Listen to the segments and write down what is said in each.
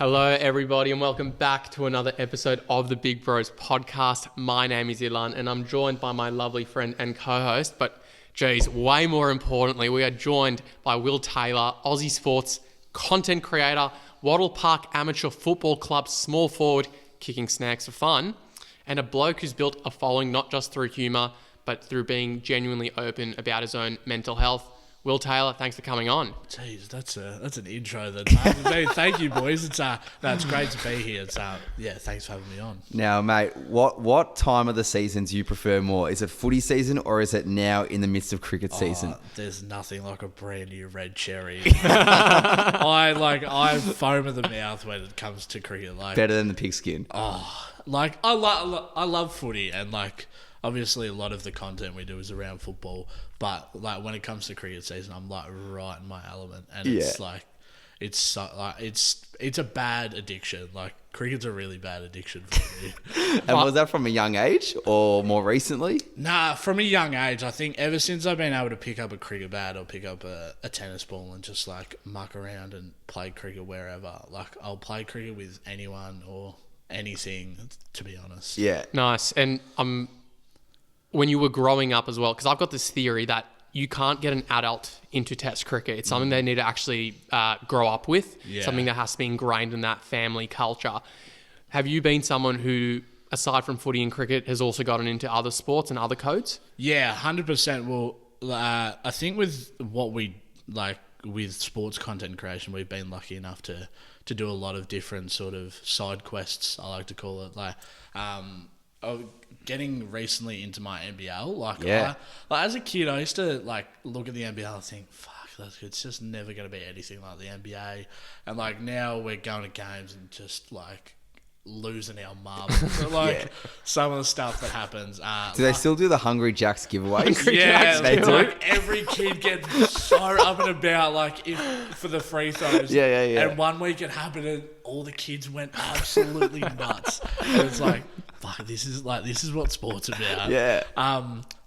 Hello, everybody, and welcome back to another episode of the Big Bros podcast. My name is Ilan, and I'm joined by my lovely friend and co-host, but geez, way more importantly, we are joined by Will Taylor, Aussie sports content creator, Wattle Park Amateur Football Club small forward, kicking snags for fun, and a bloke who's built a following not just through humour, but through being genuinely open about his own mental health. Will Taylor, thanks for coming on. Jeez, that's an intro. Thank you, boys. It's great to be here. Thanks for having me on. Now, mate, what time of the season do you prefer more? Is it footy season or is it now in the midst of cricket season? There's nothing like a brand new red cherry. I foam at the mouth when it comes to cricket. Better than the pigskin. I love footy, and obviously a lot of the content we do is around football, but when it comes to cricket season, I'm right in my element, and it's a bad addiction. Cricket's a really bad addiction for me. And was that from a young age or more recently? Nah, from a young age. I think ever since I've been able to pick up a cricket bat or pick up a tennis ball and just muck around and play cricket wherever. I'll play cricket with anyone or anything, to be honest. Yeah. Nice. And when you were growing up as well, because I've got this theory that you can't get an adult into test cricket. It's something they need to actually grow up with, something that has to be ingrained in that family culture. Have you been someone who, aside from footy and cricket, has also gotten into other sports and other codes? Yeah, 100%. Well, I think with what we with sports content creation, we've been lucky enough to do a lot of different sort of side quests, I like to call it. Getting recently into my NBL, as a kid, I used to look at the NBL and think, "Fuck, it's just never going to be anything like the NBA." And now we're going to games and just losing our marbles. Some of the stuff that happens. Do they still do the Hungry Jacks giveaways? They do. Every kid gets so up and about, for the free throws. Yeah. And one week it happened, and all the kids went absolutely nuts. And it's fuck, this is what sport's about. Yeah.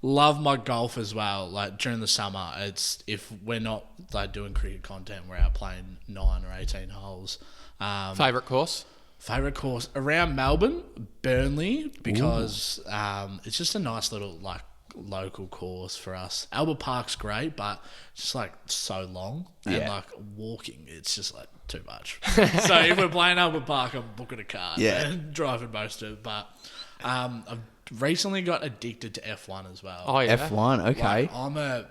Love my golf as well. During the summer, it's if we're not doing cricket content, we're out playing 9 or 18 holes. Favourite course? Favourite course around Melbourne, Burnley, because it's just a nice little local course for us. Albert Park's great, but it's just so long, and walking, it's just too much. So if we're playing Albert Park, I'm booking a car and driving most of it. But I've recently got addicted to F1 as well. Oh yeah, F1, okay. I'm a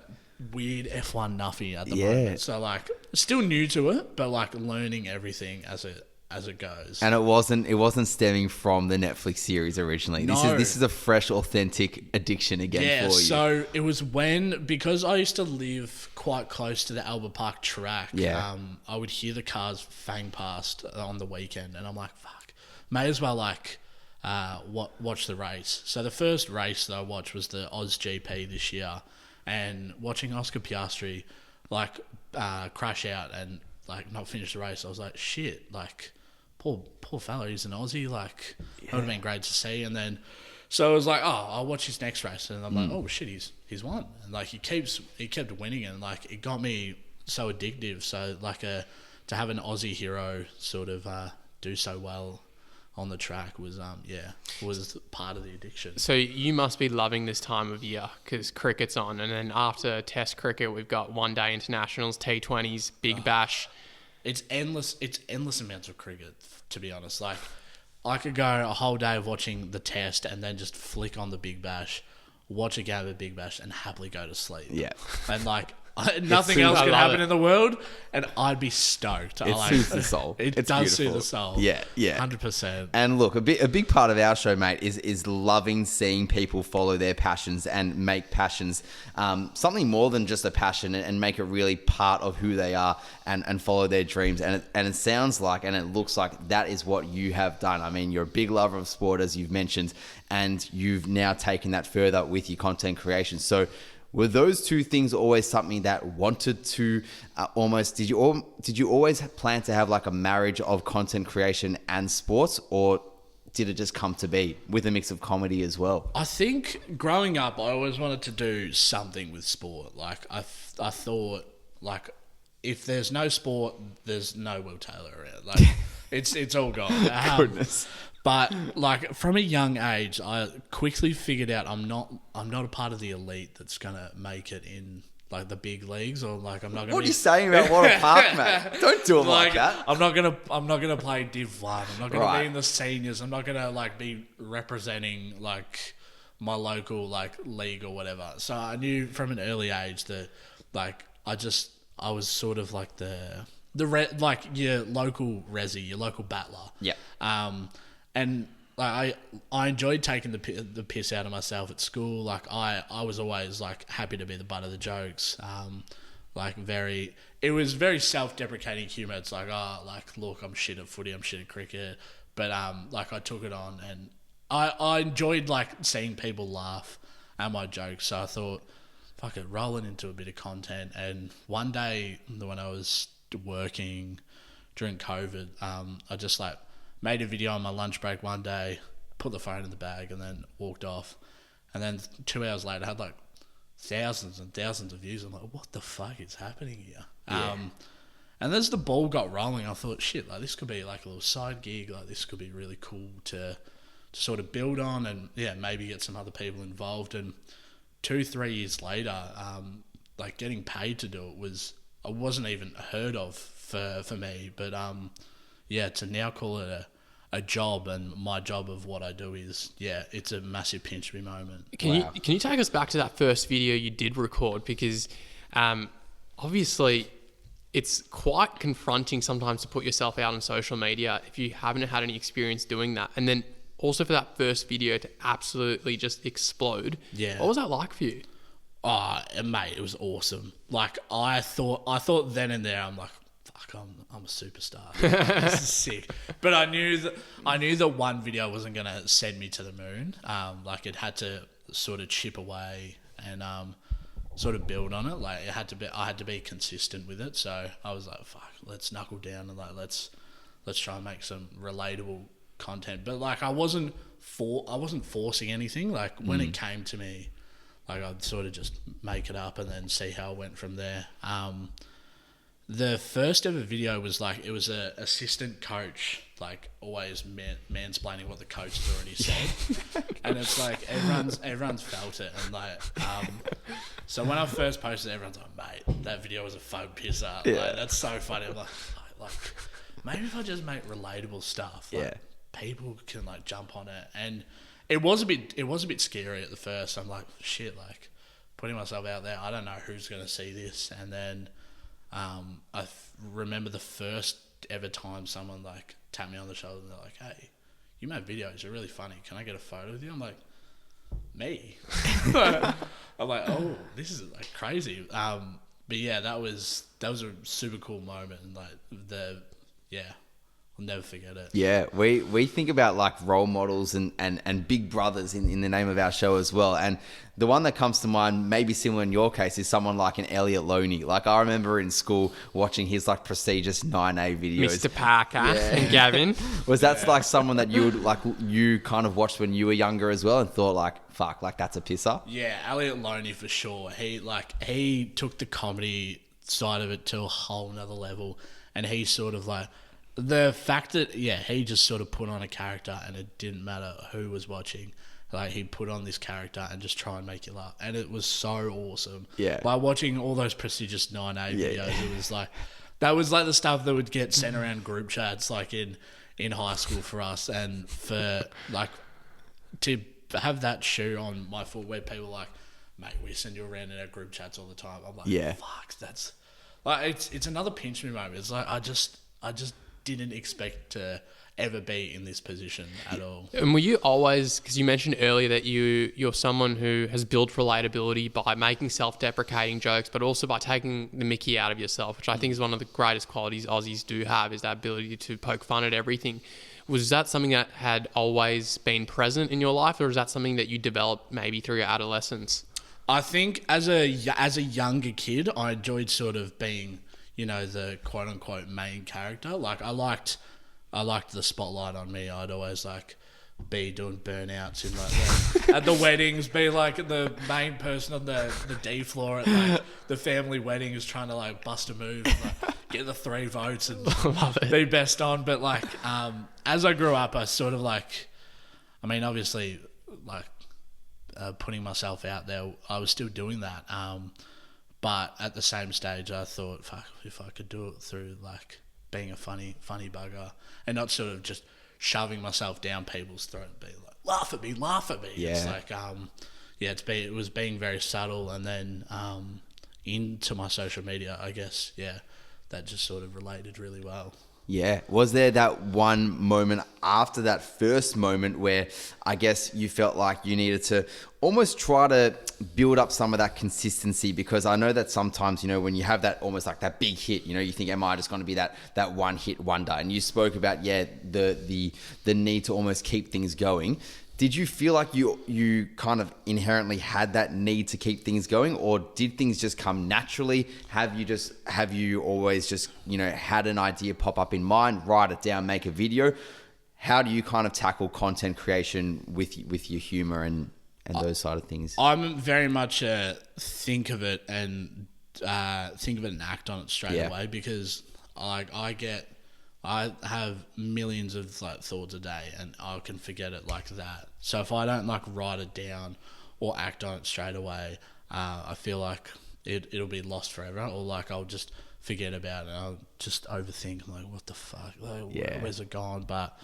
weird F1 nuffy at the moment, so still new to it, but learning everything as it goes. And it wasn't stemming from the Netflix series originally. No. This is a fresh, authentic addiction again for you. So it was because I used to live quite close to the Albert Park track. Yeah. I would hear the cars fang past on the weekend, and I'm like, fuck, may as well watch the race. So the first race that I watched was the Aussie GP this year, and watching Oscar Piastri crash out and not finish the race, I was like, shit, poor fella, he's an Aussie, it would have been great to see. And then so I was I'll watch his next race, and I'm oh shit, he's won, and he kept winning, and it got me so addictive. So to have an Aussie hero sort of do so well on the track was part of the addiction. So you must be loving this time of year because cricket's on, and then after Test cricket, we've got one-day internationals, T20s, Big Bash. It's endless amounts of cricket, to be honest. I could go a whole day of watching the Test and then just flick on the Big Bash, watch a game of Big Bash, and happily go to sleep. Yeah. And nothing else could happen in the world, and I'd be stoked. It soothes the soul. It it's does beautiful. soothe the soul. Yeah. 100%. And look, a big part of our show, mate, is loving seeing people follow their passions and make passions something more than just a passion, and make it really part of who they are, and follow their dreams. And it sounds like, and it looks like that is what you have done. I mean, you're a big lover of sport, as you've mentioned, and you've now taken that further with your content creation. So were those two things always something that wanted to did you always plan to have a marriage of content creation and sports, or did it just come to be with a mix of comedy as well? I think growing up, I always wanted to do something with sport. I thought if there's no sport, there's no Will Taylor around. It's all gone. Goodness. But like from a young age, I quickly figured out I'm not a part of the elite that's gonna make it in like the big leagues, or like I'm not gonna. What are you saying about Wattle Park, mate? Don't do it like that. I'm not gonna play Div 1. I'm not gonna be in the seniors. I'm not gonna like be representing like my local like league or whatever. So I knew from an early age that like I was sort of like like your local resi, your local battler. Yeah. And like I enjoyed taking the piss out of myself at school. Like I was always like happy to be the butt of the jokes. It was very self-deprecating humor. It's like, like look, I'm shit at footy, I'm shit at cricket, but like I took it on, and I enjoyed like seeing people laugh at my jokes. So I thought, fuck it, roll it into a bit of content. And one day when I was working during COVID, I just like made a video on my lunch break one day, put the phone in the bag, and then walked off. And then 2 hours later, I had like thousands and thousands of views. I'm like, what the fuck is happening here? Yeah. And as the ball got rolling, I thought, shit, like this could be like a little side gig. Like this could be really cool to sort of build on, and yeah, maybe get some other people involved. And 2-3 years later, like getting paid to do it I wasn't even heard of for me. But yeah, to now call it a job, and my job of what I do is, yeah, it's a massive pinch me moment. Can you take us back to that first video you did record? Because obviously it's quite confronting sometimes to put yourself out on social media if you haven't had any experience doing that. And then also for that first video to absolutely just explode. Yeah. What was that like for you? Oh, mate, it was awesome. Like I thought then and there, I'm like, fuck, I'm a superstar. This is sick. But I knew that one video wasn't gonna send me to the moon. Like it had to sort of chip away and sort of build on it. Like I had to be consistent with it. So I was like, fuck, let's knuckle down and like let's try and make some relatable content. But like I wasn't forcing anything. Like when it came to me, like I'd sort of just make it up and then see how it went from there. The first ever video was like, it was a assistant coach, like always mansplaining what the coach has already said. And it's like, everyone's felt it. And like, so when I first posted, everyone's like, mate, that video was a faux pisser. Yeah. Like, that's so funny. I'm like, maybe if I just make relatable stuff, like, people can like jump on it. And it was a bit scary at the first. I'm like, shit, like putting myself out there, I don't know who's going to see this. And then, I remember the first ever time someone like tapped me on the shoulder and they're like, hey, you make videos, you're really funny, can I get a photo with you? I'm like, me? I'm like, oh, this is like crazy. But yeah, that was a super cool moment, and like I'll never forget it. Yeah, we think about like role models and big brothers in the name of our show as well. And the one that comes to mind, maybe similar in your case, is someone like an Elliot Loney. Like I remember in school watching his like prestigious 9A videos. Mr. Parker and Gavin. Was that like someone that you kind of watched when you were younger as well and thought like, fuck, like that's a pisser? Yeah, Elliot Loney for sure. He took the comedy side of it to a whole nother level, and he sort of like, the fact that, he just sort of put on a character and it didn't matter who was watching. Like, he put on this character and just try and make you laugh. And it was so awesome. Yeah. Like, watching all those prestigious 9A videos, it was like, that was like the stuff that would get sent around group chats, like in high school for us. And for, like, to have that shoe on my foot where people are like, mate, we send you around in our group chats all the time. I'm like, fuck, that's, like, it's another pinch me moment. It's like, I just didn't expect to ever be in this position at all. And were you always, because you mentioned earlier that you're someone who has built relatability by making self-deprecating jokes, but also by taking the mickey out of yourself, which I think is one of the greatest qualities Aussies do have, is that ability to poke fun at everything. Was that something that had always been present in your life, or is that something that you developed maybe through your adolescence? I think as a younger kid, I enjoyed sort of being, the quote unquote main character. Like I liked the spotlight on me. I'd always like be doing burnouts in like at the weddings, be like the main person on the D floor at like the family wedding is trying to like bust a move. And, like, get the 3 votes and Love it. be best on. But like, as I grew up, I sort of like, I mean, obviously, like putting myself out there, I was still doing that. But at the same stage, I thought, fuck, if I could do it through like being a funny bugger and not sort of just shoving myself down people's throat and being like, laugh at me. Yeah. It's like, it was being very subtle, and then into my social media, I guess, that just sort of related really well. Yeah. Was there that one moment after that first moment where I guess you felt like you needed to almost try to build up some of that consistency? Because I know that sometimes, when you have that almost like that big hit, you think, am I just going to be that one hit wonder? And you spoke about, the need to almost keep things going. Did you feel like you kind of inherently had that need to keep things going, or did things just come naturally? Have you always just, had an idea pop up in mind, write it down, make a video? How do you kind of tackle content creation with your humor and those side of things? I'm very much think of it and act on it straight away, because I have millions of like thoughts a day, and I can forget it like that. So if I don't like write it down or act on it straight away, I feel like it'll be lost forever, or like I'll just forget about it. I'll just overthink. I'm like, what the fuck? Like, where's it gone? But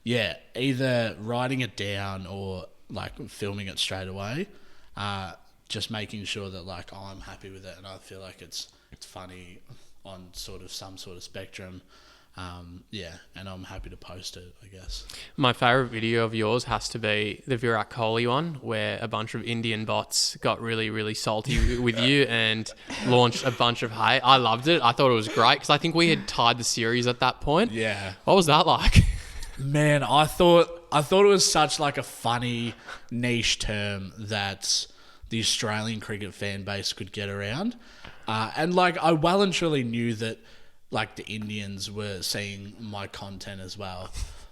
either writing it down or like filming it straight away. Just making sure that like I'm happy with it, and I feel like it's funny on sort of some sort of spectrum, and I'm happy to post it, I guess. My favourite video of yours has to be the Virat Kohli one, where a bunch of Indian bots got really, really salty with you and launched a bunch of hate. I loved it. I thought it was great, because I think we had tied the series at that point. Yeah. What was that like? Man, I thought it was such like a funny niche term that the Australian cricket fan base could get around. And like, I well and truly knew that like the Indians were seeing my content as well.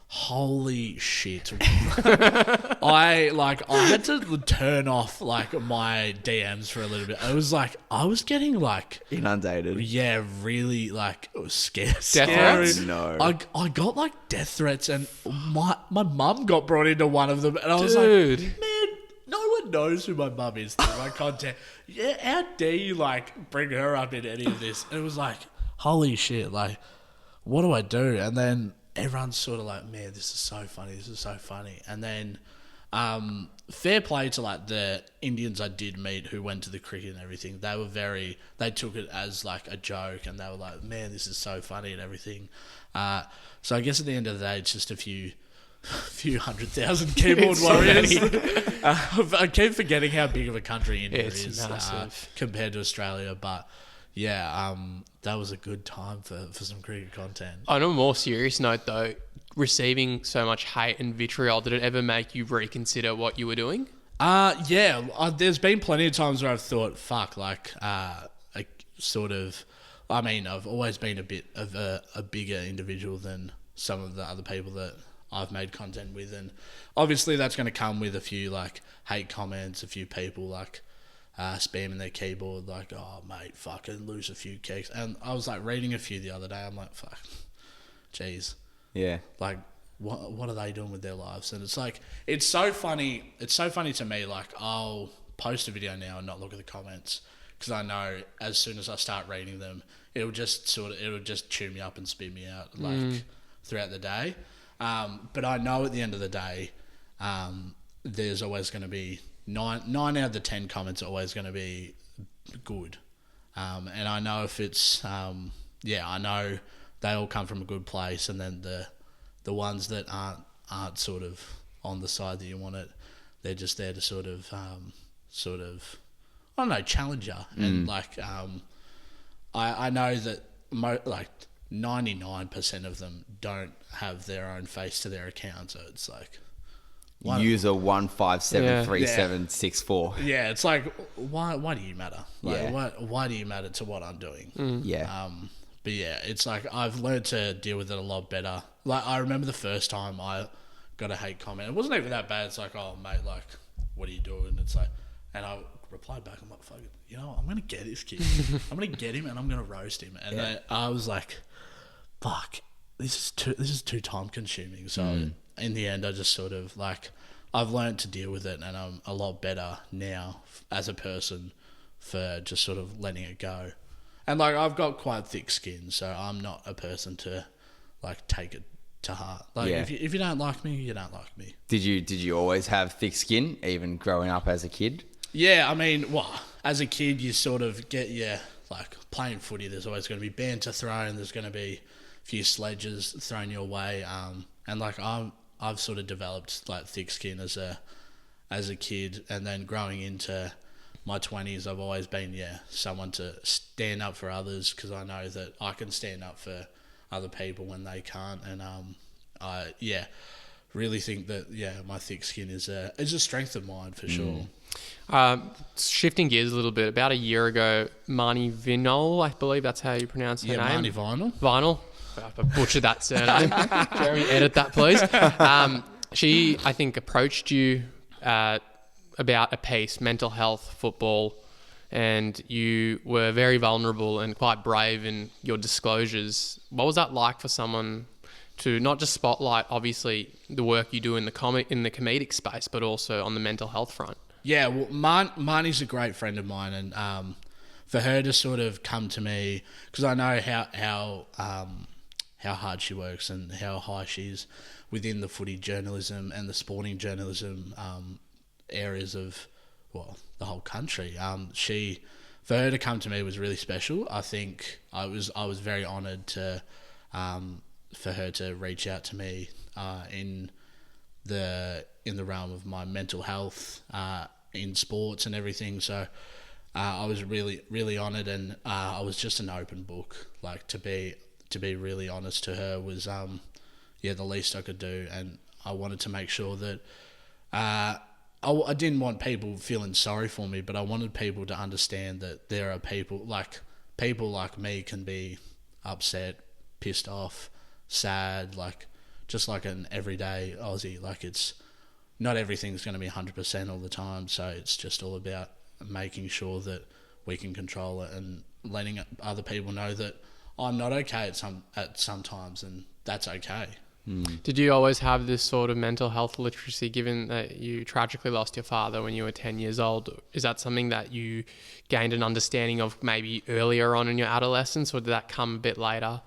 Holy shit. I had to turn off like my DMs for a little bit. I was getting like Inundated. Yeah, really like scared. Death threats? No. I got like death threats, and my mum got brought into one of them, and I was Dude. like, man, no one knows who my mum is through my content. Yeah, how dare you like bring her up in any of this? And it was like, holy shit, like, what do I do? And then everyone's sort of like, man, this is so funny. And then fair play to like the Indians I did meet who went to the cricket and everything. They took it as like a joke, and they were like, man, this is so funny and everything. So I guess at the end of the day, it's just a few 100,000 keyboard warriors. I keep forgetting how big of a country India is compared to Australia, but that was a good time for some cricket content. On a more serious note though, receiving so much hate and vitriol, did it ever make you reconsider what you were doing? There's been plenty of times where I've thought, fuck, like, I've always been a bit of a bigger individual than some of the other people that I've made content with, and obviously that's going to come with a few like hate comments, a few people like spamming their keyboard like, oh mate, fucking lose a few kicks. And I was like reading a few the other day, I'm like, fuck, jeez, like what are they doing with their lives? And it's like, it's so funny to me, like I'll post a video now and not look at the comments, because I know as soon as I start reading them, it'll just chew me up and spit me out like throughout the day. But I know at the end of the day, there's always going to be 9 out of the 10 comments are always going to be good. And I know if it's, I know they all come from a good place, and then the ones that aren't sort of on the side that you want it, they're just there to sort of, I don't know, challenge you. And like, I know that 99% of them don't have their own face to their account, so it's like user 1573764. Yeah, it's like, why do you matter? Like, why do you matter to what I'm doing? But yeah, it's like I've learned to deal with it a lot better. Like I remember the first time I got a hate comment, it wasn't even that bad. It's like, oh mate, like what are you doing? It's like, And I replied back, I'm like, fuck it, you know, I'm going to get this kid. I'm going to get him and I'm going to roast him. And then I was like, fuck, this is too time consuming. So in the end, I just sort of like, I've learned to deal with it, and I'm a lot better now as a person for just sort of letting it go. And like, I've got quite thick skin, so I'm not a person to like take it to heart. Like if you don't like me, you don't like me. Did you always have thick skin, even growing up as a kid? Yeah, I mean, well, as a kid, you sort of get like playing footy. There's always going to be banter thrown. There's going to be a few sledges thrown your way. And like I've sort of developed like thick skin as a kid, and then growing into my 20s, I've always been someone to stand up for others, because I know that I can stand up for other people when they can't. And I really think that my thick skin is a strength of mine for sure. Shifting gears a little bit, about a year ago, Marnie Vinol, I believe that's how you pronounce her name. Marnie Vinyl. Vinyl. I butchered that surname. Jeremy, edit that, please. She, I think, approached you about a piece, mental health, football, and you were very vulnerable and quite brave in your disclosures. What was that like for someone to not just spotlight, obviously, the work you do in the comedic space, but also on the mental health front? Yeah, well, Marnie's a great friend of mine, and for her to sort of come to me, because I know how hard she works and how high she is within the footy journalism and the sporting journalism areas of, well, the whole country. For her to come to me was really special. I think I was very honoured to for her to reach out to me in the realm of my mental health in sports and everything. So I was really, really honoured, and I was just an open book. Like, to be really honest to her was the least I could do, and I wanted to make sure that I didn't want people feeling sorry for me, but I wanted people to understand that there are people like me can be upset, pissed off, sad, like just like an everyday Aussie. Like, it's not everything's going to be 100% all the time, so it's just all about making sure that we can control it and letting other people know that I'm not okay at some times, and that's okay. Did you always have this sort of mental health literacy, given that you tragically lost your father when you were 10 years old? Is that something that you gained an understanding of maybe earlier on in your adolescence, or did that come a bit later?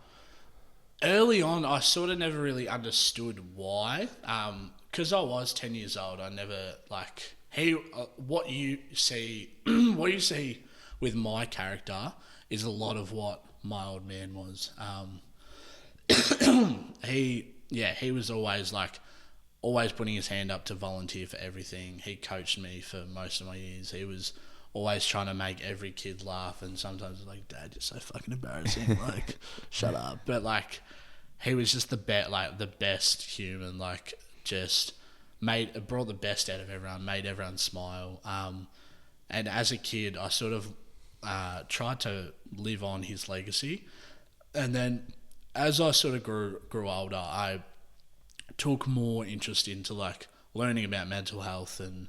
Early on, I sort of never really understood why. Because I was 10 years old, I never, like, what you see with my character is a lot of what my old man was. He was always putting his hand up to volunteer for everything. He coached me for most of my years. He was always trying to make every kid laugh, and sometimes it's like, Dad, you're so fucking embarrassing. Like, shut up. But like, he was just the best human. Like, just brought the best out of everyone, made everyone smile. And as a kid, I sort of tried to live on his legacy. And then as I sort of grew older, I took more interest into like learning about mental health and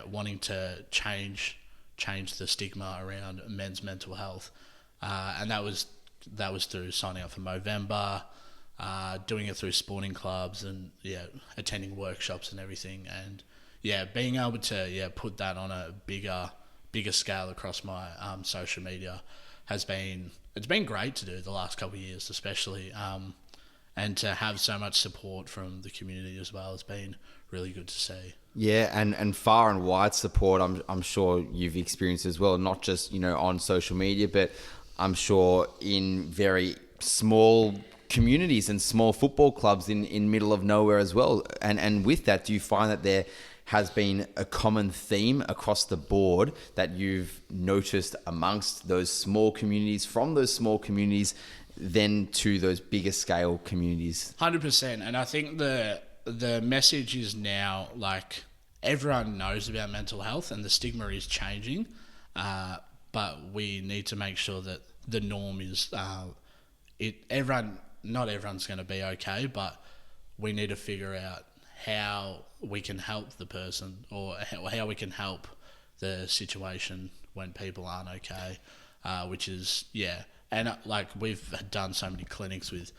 wanting to change the stigma around men's mental health. And that was through signing up for Movember, doing it through sporting clubs, and attending workshops and everything, and being able to put that on a bigger scale across my social media it's been great to do the last couple of years, especially, and to have so much support from the community as well has been really good to see. Yeah, and far and wide support, I'm sure you've experienced as well, not just on social media, but I'm sure in very small communities and small football clubs in middle of nowhere as well. And with that, do you find that there has been a common theme across the board that you've noticed amongst those small communities, from those small communities then to those bigger scale communities? 100%. And I think the message is now, like, everyone knows about mental health and the stigma is changing, but we need to make sure that the norm is not everyone's going to be okay, but we need to figure out how we can help the person, or how we can help the situation when people aren't okay, which is, yeah. And like, we've done so many clinics with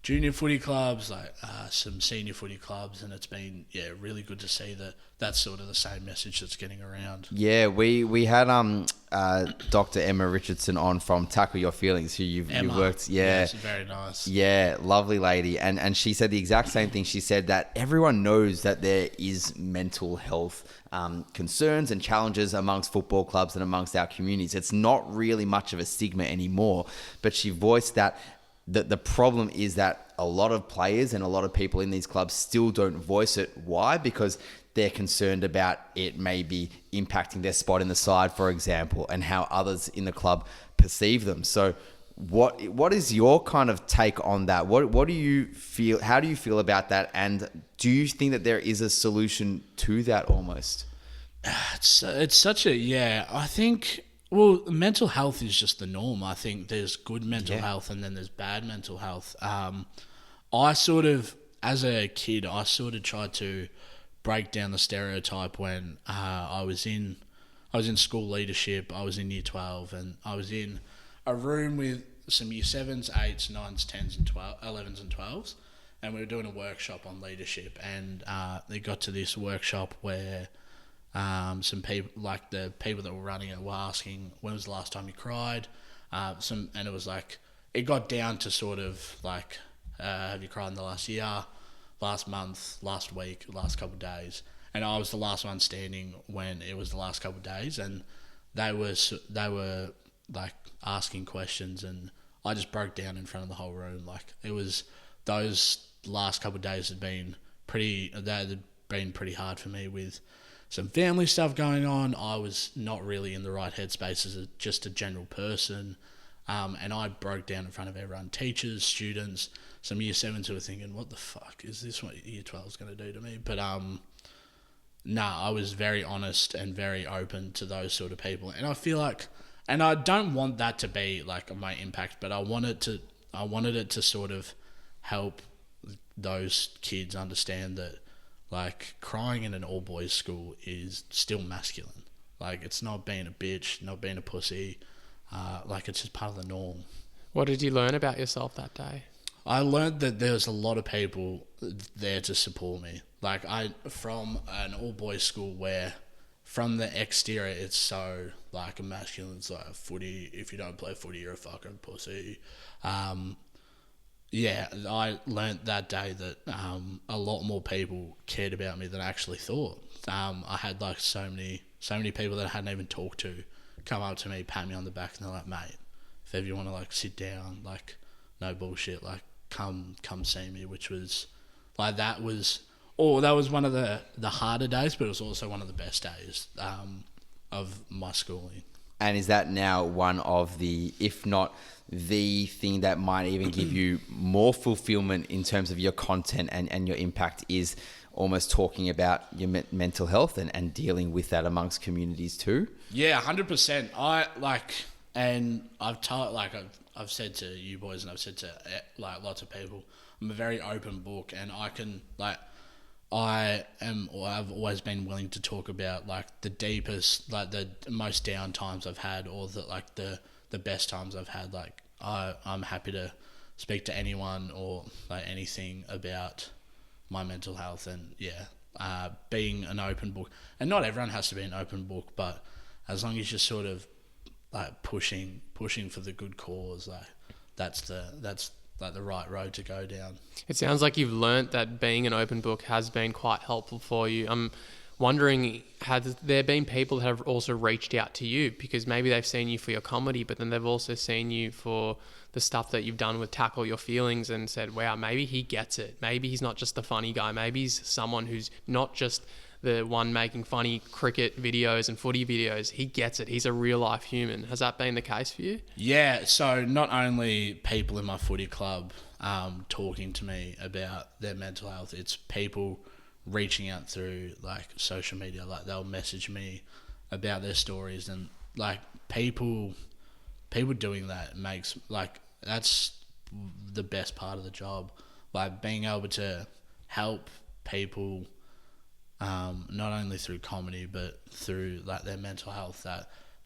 junior footy clubs, like some senior footy clubs, and it's been, yeah, really good to see that that's sort of the same message that's getting around. Yeah, we had Dr. Emma Richardson on from Tackle Your Feelings, who you've worked. Yeah, she's very nice. Yeah, lovely lady, and she said the exact same thing. She said that everyone knows that there is mental health concerns and challenges amongst football clubs and amongst our communities. It's not really much of a stigma anymore, but she voiced that the problem is that a lot of players and a lot of people in these clubs still don't voice it. Why? Because they're concerned about it maybe impacting their spot in the side, for example, and how others in the club perceive them. So what is your kind of take on that? What do you feel? How do you feel about that? And do you think that there is a solution to that almost? It's such a, yeah, I think, well, mental health is just the norm. I think there's good mental health and then there's bad mental health. I sort of, as a kid, I sort of tried to break down the stereotype when I was in school leadership. I was in year 12 and I was in a room with some year 7s, 8s, 9s, 10s and 11s and 12s, and we were doing a workshop on leadership, and they got to this workshop where some people, like the people that were running it, were asking, when was the last time you cried? And it was like, it got down to sort of like, have you cried in the last year, last month, last week, last couple of days? And I was the last one standing when it was the last couple of days, and they were like asking questions, and I just broke down in front of the whole room. Like, it was, those last couple of days had been pretty hard for me with some family stuff going on. I was not really in the right headspace as just a general person. And I broke down in front of everyone, teachers, students, some year 7s who were thinking, what the fuck is this, what year 12 is going to do to me? But I was very honest and very open to those sort of people. And I feel like, and I don't want that to be like my impact, but I wanted it to sort of help those kids understand that, like, crying in an all-boys school is still masculine. Like, it's not being a bitch, not being a pussy. Like, it's just part of the norm. What did you learn about yourself that day? I learned that there's a lot of people there to support me. Like, from an all-boys school where, from the exterior, it's so, like, a masculine. It's like, footy, if you don't play footy, you're a fucking pussy. Yeah, I learnt that day that a lot more people cared about me than I actually thought. I had like so many people that I hadn't even talked to come up to me, pat me on the back, and they're like, mate, if ever you want to like sit down, like, no bullshit, like, come see me, which was like, that was one of the harder days, but it was also one of the best days of my schooling. And is that now one of the, if not the thing that might even give you more fulfillment in terms of your content and your impact, is almost talking about your mental health and dealing with that amongst communities too? Yeah, 100%. I've said to you boys, and I've said to like lots of people, I'm a very open book, and I've always been willing to talk about like the deepest, like the most down times I've had, or the best times I've had. Like, I'm happy to speak to anyone or like anything about my mental health, and being an open book. And not everyone has to be an open book, but as long as you're sort of like pushing for the good cause, like that's like the right road to go down. It sounds like you've learnt that being an open book has been quite helpful for you. I'm wondering, has there been people that have also reached out to you because maybe they've seen you for your comedy, but then they've also seen you for the stuff that you've done with Tackle Your Feelings and said, wow, maybe he gets it. Maybe he's not just the funny guy. Maybe he's someone who's not just the one making funny cricket videos and footy videos. He gets it. He's a real life human. Has that been the case for you? Yeah, so not only people in my footy club talking to me about their mental health, it's people reaching out through like social media. Like, they'll message me about their stories, and like people doing that makes, like, that's the best part of the job. Like, being able to help people, not only through comedy but through like their mental health,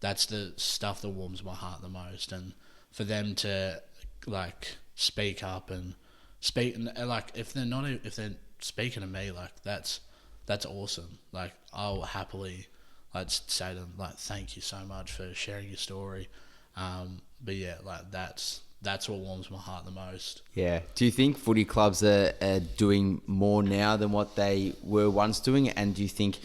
that's the stuff that warms my heart the most. And for them to like speak up and speak, and like if they're speaking to me, like that's awesome. Like I'll happily like say to them like thank you so much for sharing your story. But yeah, like that's what warms my heart the most. Yeah. Do you think footy clubs are doing more now than what they were once doing? And do you think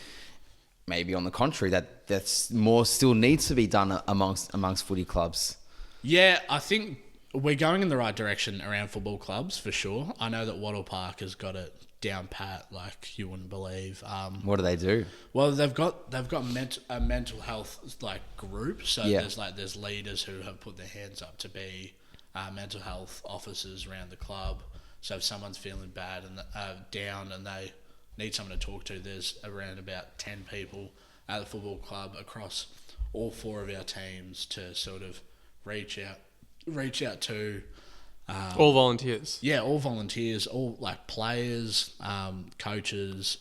maybe on the contrary that's more still needs to be done amongst footy clubs? Yeah, I think we're going in the right direction around football clubs for sure. I know that Wattle Park has got it down pat like you wouldn't believe. What do they do? Well, they've got a mental health like group. So there's leaders who have put their hands up to be mental health officers around the club. So if someone's feeling bad and down and they need someone to talk to, there's around about 10 people at the football club across all 4 of our teams to sort of reach out to. All volunteers. Yeah, all volunteers, all like players, coaches,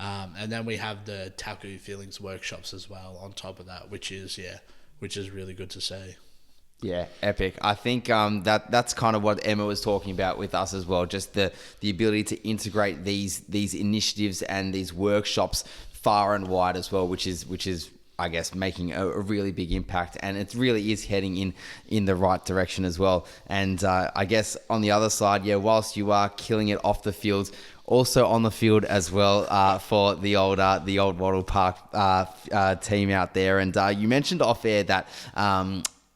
and then we have the Taku Feelings workshops as well on top of that, which is really good to see. Yeah, epic. I think that's kind of what Emma was talking about with us as well. Just the ability to integrate these initiatives and these workshops far and wide as well, which is I guess making a really big impact, and it really is heading in the right direction as well. And I guess on the other side, yeah, whilst you are killing it off the field, also on the field as well for the old Wattle Park team out there. And you mentioned off air that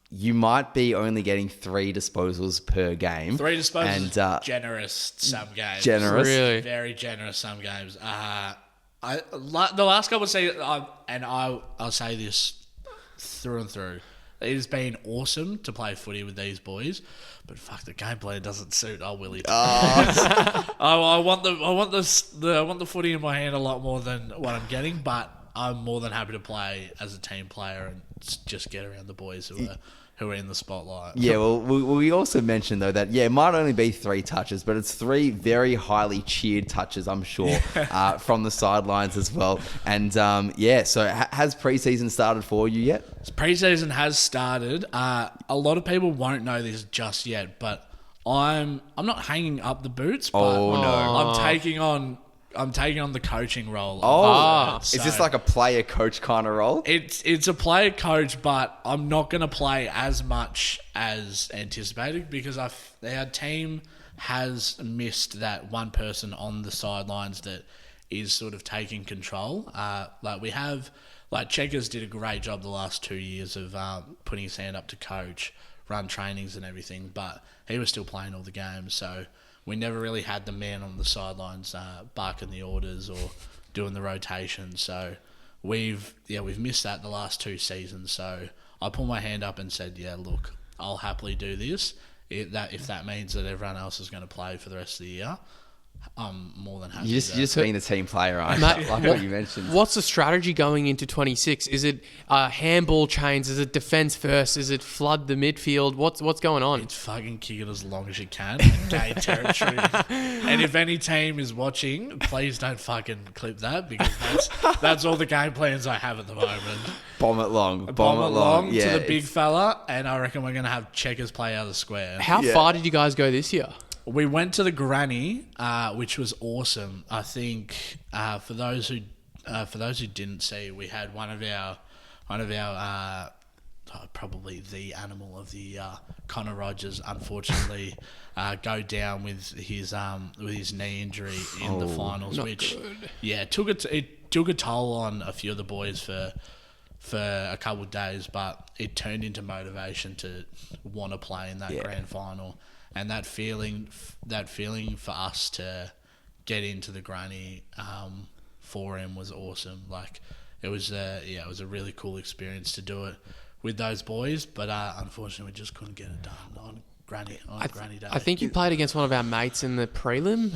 you might be only getting 3 disposals per game. 3 disposals, and generous some games. Generous, really, very generous some games. The last couple of seasons, and I'll say this through and through, it has been awesome to play footy with these boys, but fuck, the gameplay doesn't suit old Willy T. I want the footy in my hand a lot more than what I'm getting, but I'm more than happy to play as a team player and just get around the boys who are in the spotlight. Yeah, well, we also mentioned, though, that, it might only be 3 touches, but it's 3 very highly cheered touches, I'm sure, from the sidelines as well. And, so has pre-season started for you yet? Pre-season has started. A lot of people won't know this just yet, but I'm not hanging up the boots, but I'm taking on the coaching role. Is this like a player coach kind of role? It's a player coach, but I'm not going to play as much as anticipated because our team has missed that one person on the sidelines that is sort of taking control. Checkers did a great job the last 2 years of putting his hand up to coach, run trainings and everything, but he was still playing all the games, so we never really had the man on the sidelines barking the orders or doing the rotation. So we've missed that the last 2 seasons. So I put my hand up and said, yeah, look, I'll happily do this. If that means that everyone else is going to play for the rest of the year, I'm more than happy. You're just being a team player, aren't you? Like what you mentioned. What's the strategy going into 26? Is it handball chains? Is it defence first? Is it flood the midfield? What's going on? It's fucking kick it as long as you can and gain territory. And if any team is watching, please don't fucking clip that because that's all the game plans I have at the moment. Bomb it long. To the big fella, and I reckon we're going to have Checkers play out of the square. How far did you guys go this year? We went to the Granny, which was awesome. I think for those who didn't see, we had one of our probably the animal of the year, Connor Rogers, unfortunately go down with his knee injury in the finals, which it took a toll on a few of the boys for a couple of days, but it turned into motivation to want to play in that grand final. And that feeling for us to get into the Granny for him was awesome. Like it was a really cool experience to do it with those boys. But unfortunately, we just couldn't get it done on Granny Day. I think you played against one of our mates in the prelim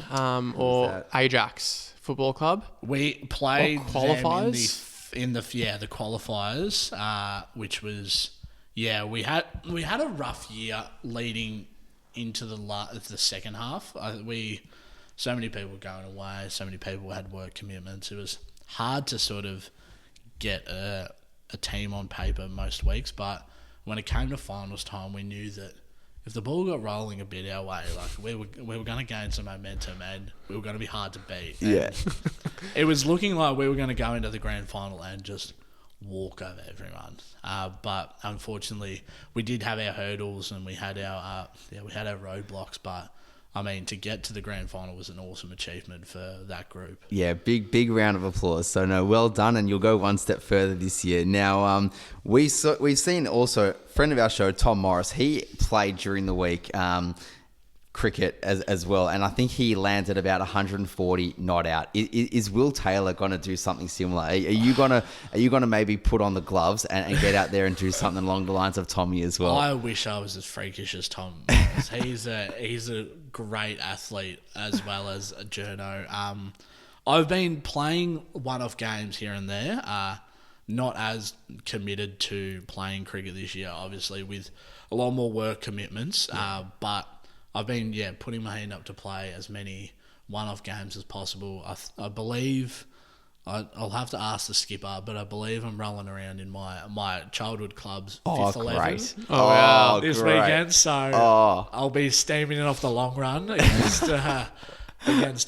or Ajax Football Club. We played qualifiers in the qualifiers, which was we had a rough year leading into the second half. We so many people were going away, so many people had work commitments. It was hard to sort of get a team on paper most weeks, but when it came to finals time, we knew that if the ball got rolling a bit our way, like we were going to gain some momentum and we were going to be hard to beat. Yeah. It was looking like we were going to go into the grand final and just walk over everyone. But unfortunately, we did have our hurdles and we had our roadblocks. But I mean, to get to the grand final was an awesome achievement for that group. Yeah, big round of applause. So no, well done, and you'll go one step further this year. Now, we've seen also a friend of our show, Tom Morris. He played during the week cricket as well, and I think he landed about 140 not out. Is Will Taylor going to do something similar? Are you gonna maybe put on the gloves and get out there and do something along the lines of Tommy as well? I wish I was as freakish as Tom. He's a great athlete as well as a journo. I've been playing one-off games here and there. Not as committed to playing cricket this year, obviously, with a lot more work commitments. But I've been putting my hand up to play as many one-off games as possible. I believe I'll have to ask the skipper, but I believe I'm rolling around in my childhood club's fifth 11. Great. Oh, wow. This great. weekend, so I'll be steaming it off the long run against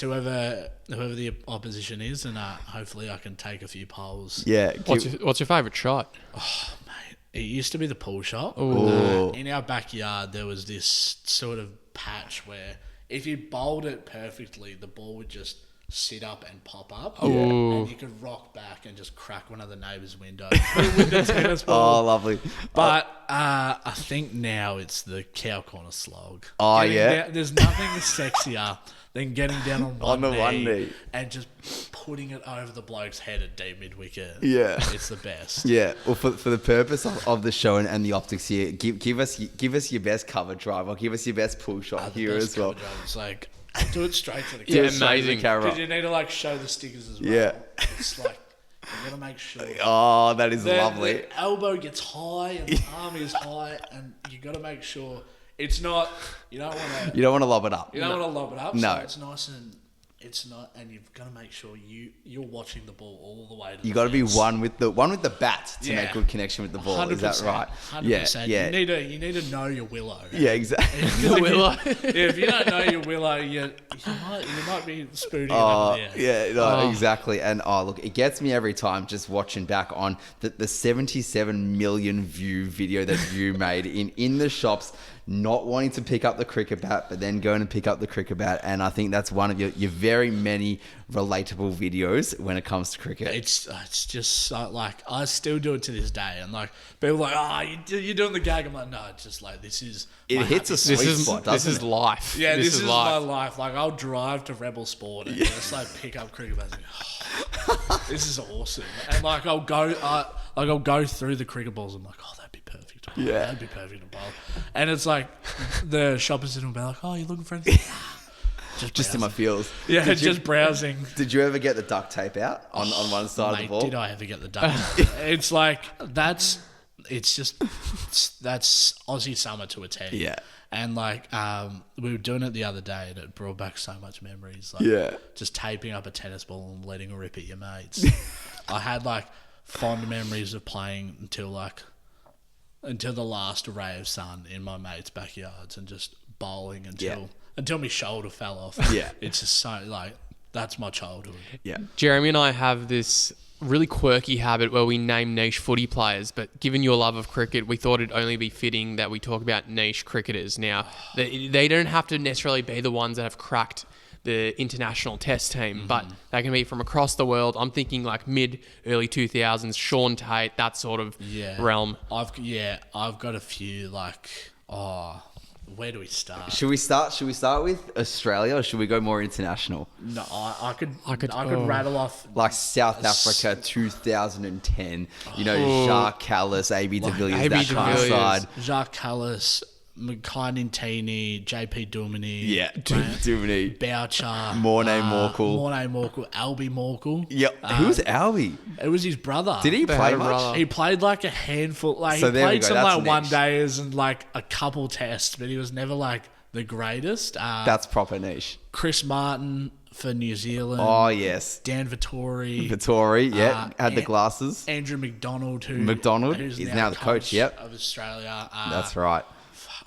whoever the opposition is, and hopefully I can take a few poles. Yeah. What's your favourite shot? Mate, it used to be the pull shot. In our backyard, there was this sort of patch where if you bowled it perfectly, the ball would just sit up and pop up, and you could rock back and just crack one of the neighbours' windows with the tennis ball. Oh, lovely. But I think now it's the cow corner slog. Oh, There's nothing sexier than getting down on one knee and just putting it over the bloke's head at deep mid-wicket. Yeah. It's the best. Yeah, well, for the purpose of the show and the optics here, give us your best cover drive, or give us your best pull shot here as well. It's like, I'll do it straight to the Yeah, camera. amazing. Because you need to show the stickers as well. Yeah. It's like, you got to make sure. Oh, that is lovely. The elbow gets high and the arm is high, and you got to make sure it's not. You don't want to. You don't want to lob it up. You don't want to lob it up. No. So it's nice and it's not, and you've got to make sure you're watching the ball all the way to. You got to be one with the bat to Yeah. make good connection with the ball. Is that right? 100%. Yeah. You need to know your willow. Yeah, exactly. The willow. If you don't know your willow, you might be spooning it up in the air. Yeah, no, exactly. And look, it gets me every time just watching back on the 77 million view video that you made in the shops, not wanting to pick up the cricket bat, but then going to pick up the cricket bat. And I think that's one of your very many relatable videos when it comes to cricket. It's just so, I still do it to this day, and people are like, you're doing the gag. I'm like, no, it's just this is. It hits a sweet spot, doesn't This is it? life. Yeah, this is my life. life. I'll drive to Rebel Sport and just pick up cricket bats. This is awesome. And I'll go through the cricket balls. I'm like, oh, that'd be perfect. Oh, Yeah. That'd be perfect to bowl. And it's the shoppers will be like, oh, you looking for anything? Just in my feels. Yeah, Did you- just browsing. Did you ever get the duct tape out on one side of the ball? Did I ever get the duck? It's that's Aussie summer to a T. Yeah. And we were doing it the other day, and it brought back so much memories. Just taping up a tennis ball and letting it rip at your mates. I had fond memories of playing until the last ray of sun in my mates' backyards and just bowling until my shoulder fell off. Yeah. It's just so that's my childhood. Yeah. Jeremy and I have this really quirky habit where we name niche footy players, but given your love of cricket, we thought it'd only be fitting that we talk about niche cricketers. Now, they don't have to necessarily be the ones that have cracked the international test team, but they can be from across the world. I'm thinking mid-early 2000s, Sean Tate, that sort of realm. I've got a few where do we start? Should we start with Australia, or should we go more international? No, I could rattle off South Africa 2010. Jacques Callis, AB de Villiers, that kind of side. Jacques Callis, Makai JP Duminy, Duminy, Boucher, Mornay Morkel, Albie Morkel. Yep. Who's Albie? It was his brother. Did he play much? brother. He played a handful. So he there we played go, some that's one niche. days and a couple tests, but he was never the greatest. That's proper niche. Chris Martin for New Zealand. Oh, yes. Dan Vittori. Vittori, yeah. Had the glasses. Andrew McDonald, Who's now the coach, yep. of Australia. That's right.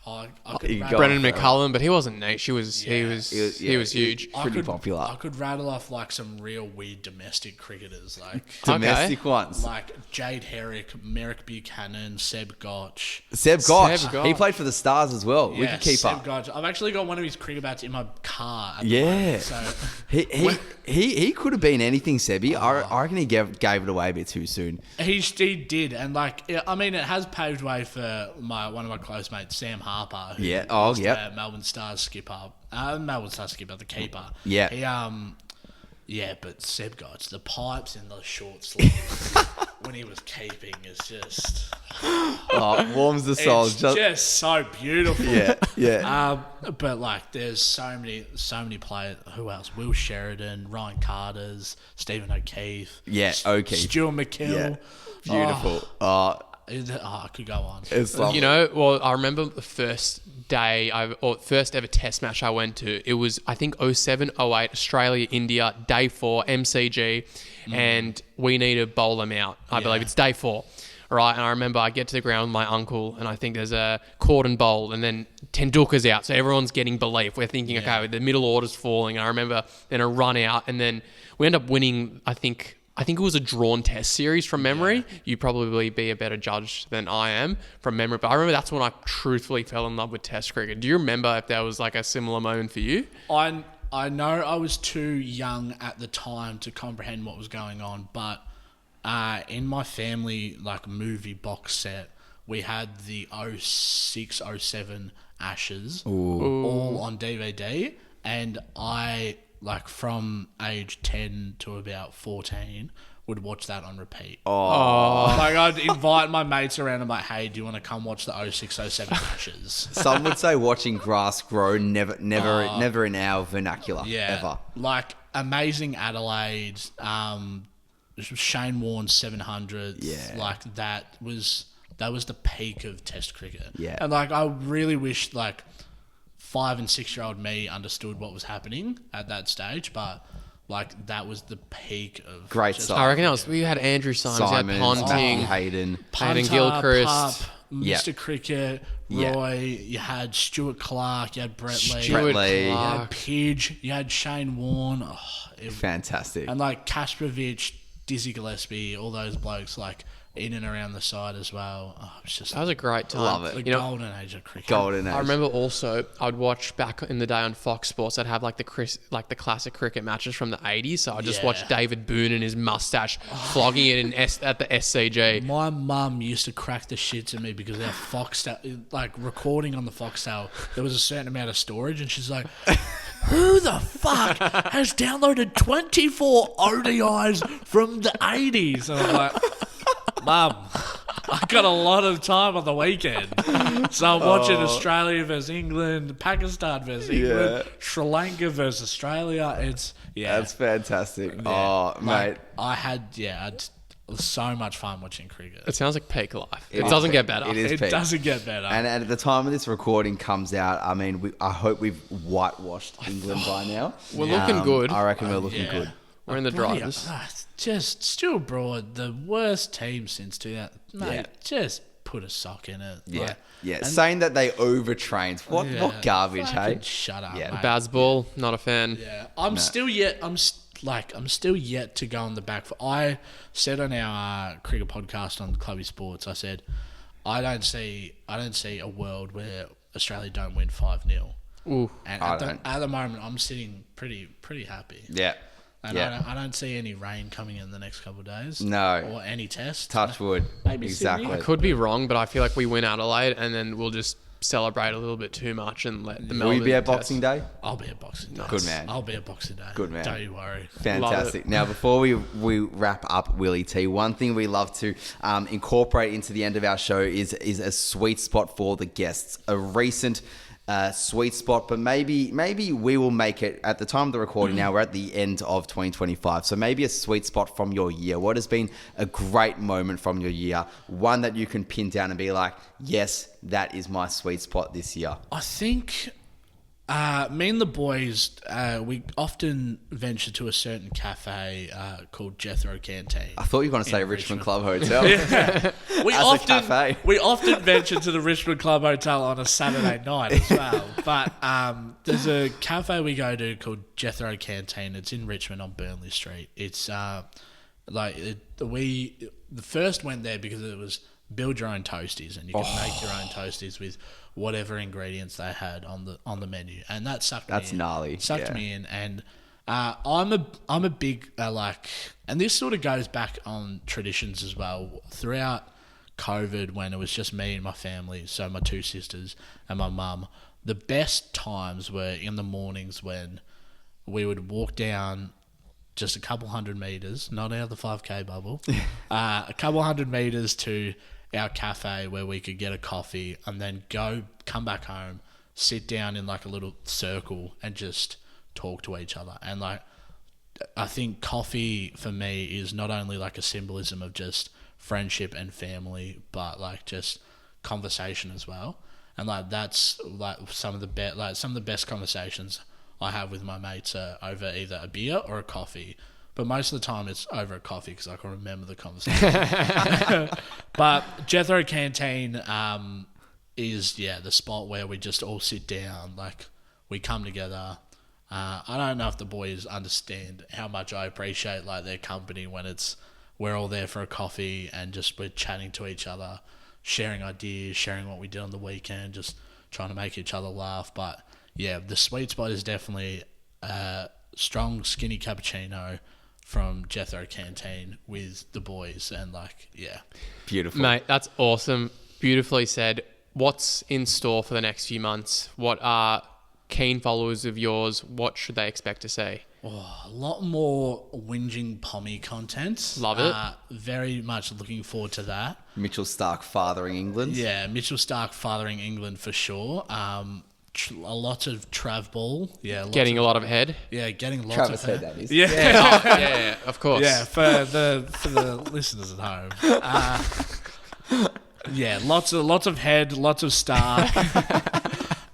I You could got Brendan it. McCullum, but he wasn't niche. He was huge. Pretty popular. I could rattle off like some real weird domestic cricketers, like Domestic ones. like Jade Herrick, Merrick Buchanan, Seb Gotch. Seb Gotch. Seb Gotch. He played for the Stars as well. We could keep Seb up. Gotch. I've actually got one of his cricket bats in my car. At the Yeah. moment, so He could have been anything, Sebi. I reckon he gave it away a bit too soon. he did, and like I mean, it has paved way for one of my close mates, Sam Harper. Who Yeah. Oh, was yep. the Melbourne Stars skipper. The keeper. Yeah. He but Seb Gotch, the pipes in the short sleeves when he was keeping is just Warms the soul. it's just so beautiful. Yeah. But like, there's so many players. Who else? Will Sheridan, Ryan Carter's, Stephen O'Keefe. Yeah, O'Keefe. Stuart McKill. Yeah. Beautiful. I could go on. It's lovely. You know, well, I remember the first ever test match I went to. It was, I think, 07, 08, Australia, India, day 4, MCG, and we need to bowl them out. I believe it's day 4. Right, and I remember I get to the ground with my uncle, and I think there's a cordon bowl, and then Tendulkar's out, so everyone's getting belief. We're thinking, okay, the middle order's falling, and I remember then a run out, and then we end up winning, I think it was a drawn test series from memory. Yeah. You'd probably be a better judge than I am from memory. But I remember that's when I truthfully fell in love with test cricket. Do you remember if there was like a similar moment for you? I know I was too young at the time to comprehend what was going on, but in my family like movie box set, we had the 06, 07 Ashes all on DVD, and I... like from age 10 to about 14, would watch that on repeat. Like I'd invite my mates around and like, hey, do you want to come watch the 06, 07 Ashes? Some would say watching grass grow never in our vernacular ever. Like Amazing Adelaide, Shane Warne's 700s. Yeah. Like that was the peak of Test cricket. Yeah. And like I really wish like 5 and 6-year-old me understood what was happening at that stage, but like that was the peak of great stuff. I reckon we had Andrew Simons, we had Ponting, Hayden Gilchrist, Mr. Cricket, Roy. You had Stuart Clark, you had Brett Lee, you had Pidge, you had Shane Warne. Fantastic. And like Kasparovich, Dizzy Gillespie, all those blokes like in and around the side as well. It's just that was a great time. Love it. The golden age of cricket. Golden age. I remember also I'd watch back in the day on Fox Sports. I'd have like the classic cricket matches from the 80s. So I'd just watch David Boone and his mustache flogging it at the SCG. My mum used to crack the shits at me because our Foxtel, like recording on the Foxtel, there was a certain amount of storage, and she's like, "Who the fuck has downloaded 24 ODIs from the 80s?" And I'm like, Mum, I got a lot of time on the weekend. So I'm watching Australia versus England, Pakistan versus England, Sri Lanka versus Australia. That's fantastic. Yeah. Mate. I had so much fun watching cricket. It sounds like peak life. It doesn't get better. It doesn't get better. And at the time of this recording comes out, I mean, I hope we've whitewashed England by now. We're looking good. I reckon we're looking good. We're in the drivers. Just Stuart Broad, the worst team since 2000. Mate, just put a sock in it. Yeah. Saying that they overtrained. What garbage, hey? Shut up, Yeah. mate. Bazball, not a fan. Yeah, I'm still yet to go on the back foot. I said on our cricket podcast on Clubby Sports, I said, I don't see a world where Australia don't win 5-0. Ooh. And at the moment, I'm sitting pretty happy. Yeah. And I don't see any rain coming in the next couple of days. No. Or any test. Touch wood. Maybe exactly. Sydney. I could be wrong, but I feel like we win Adelaide and then we'll just celebrate a little bit too much and let the Melbourne. Will you be at Boxing Day? I'll be at Boxing Day. Good man. I'll be at Boxing Day. Good man. Don't you worry. Fantastic. Now, before we wrap up Willy T, one thing we love to incorporate into the end of our show is a sweet spot for the guests. A recent sweet spot, but maybe we will make it at the time of the recording. Now we're at the end of 2025, so maybe a sweet spot from your year. What has been a great moment from your year? One that you can pin down and be like, yes, that is my sweet spot this year. I think Me and the boys, we often venture to a certain cafe called Jethro Canteen. I thought you were going to say Richmond Club Hotel. We As a cafe. we often venture to the Richmond Club Hotel on a Saturday night as well. But there's a cafe we go to called Jethro Canteen. It's in Richmond on Burnley Street. It's we first went there because it was build your own toasties, and you could make your own toasties with whatever ingredients they had on the menu, and that sucked me in. That's gnarly. Sucked me in, and I'm a big and this sort of goes back on traditions as well. Throughout COVID, when it was just me and my family, so my two sisters and my mum, the best times were in the mornings when we would walk down just a couple 100 meters, not out of the 5K bubble, a couple 100 meters to our cafe where we could get a coffee and then come back home, sit down in like a little circle and just talk to each other. And like, I think coffee for me is not only like a symbolism of just friendship and family, but like just conversation as well. And like, that's like some of the best conversations I have with my mates are over either a beer or a coffee. But most of the time it's over a coffee because I can remember the conversation. But Jethro Canteen is, the spot where we just all sit down. Like, we come together. I don't know if the boys understand how much I appreciate like their company when we're all there for a coffee and just we're chatting to each other, sharing ideas, sharing what we did on the weekend, just trying to make each other laugh. But yeah, the sweet spot is definitely strong skinny cappuccino from Jethro Canteen with the boys, and like, yeah. Beautiful. Mate, that's awesome. Beautifully said. What's in store for the next few months? What are keen followers of yours, what should they expect to see? Oh, a lot more whinging pommy content. Love it. Very much looking forward to that. Mitchell Stark fathering England. Yeah, Mitchell Stark fathering England for sure. A lot of trav ball. Yeah, Getting a lot of head. Yeah, getting lots Travis of head, that is. Yeah. Yeah, of course. Yeah, for the listeners at home. Yeah, lots of head, lots of Stark.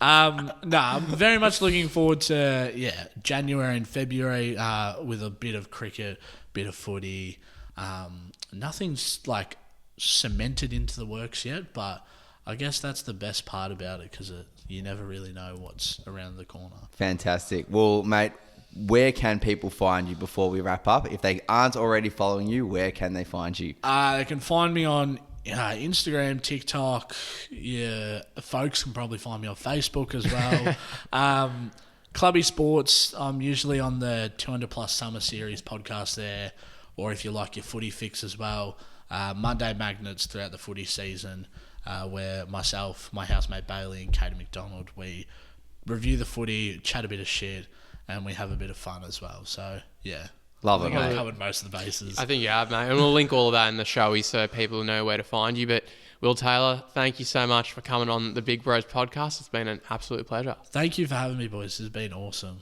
I'm very much looking forward to January and February with a bit of cricket, bit of footy. Nothing's like cemented into the works yet, but I guess that's the best part about it because you never really know what's around the corner. Fantastic. Well, mate, where can people find you before we wrap up? If they aren't already following you, where can they find you? They can find me on Instagram, TikTok. Yeah, folks can probably find me on Facebook as well. Clubby Sports, I'm usually on the 200 Plus Summer Series podcast there, or if you like your footy fix as well, Monday Magnets throughout the footy season, where myself, my housemate Bailey and Katie McDonald, we review the footy, chat a bit of shit, and we have a bit of fun as well. So, yeah. Love I it, think mate. I covered most of the bases. I think you have, mate. And we'll link all of that in the showy so people know where to find you. But Will Taylor, thank you so much for coming on the Big Bros podcast. It's been an absolute pleasure. Thank you for having me, boys. This has been awesome.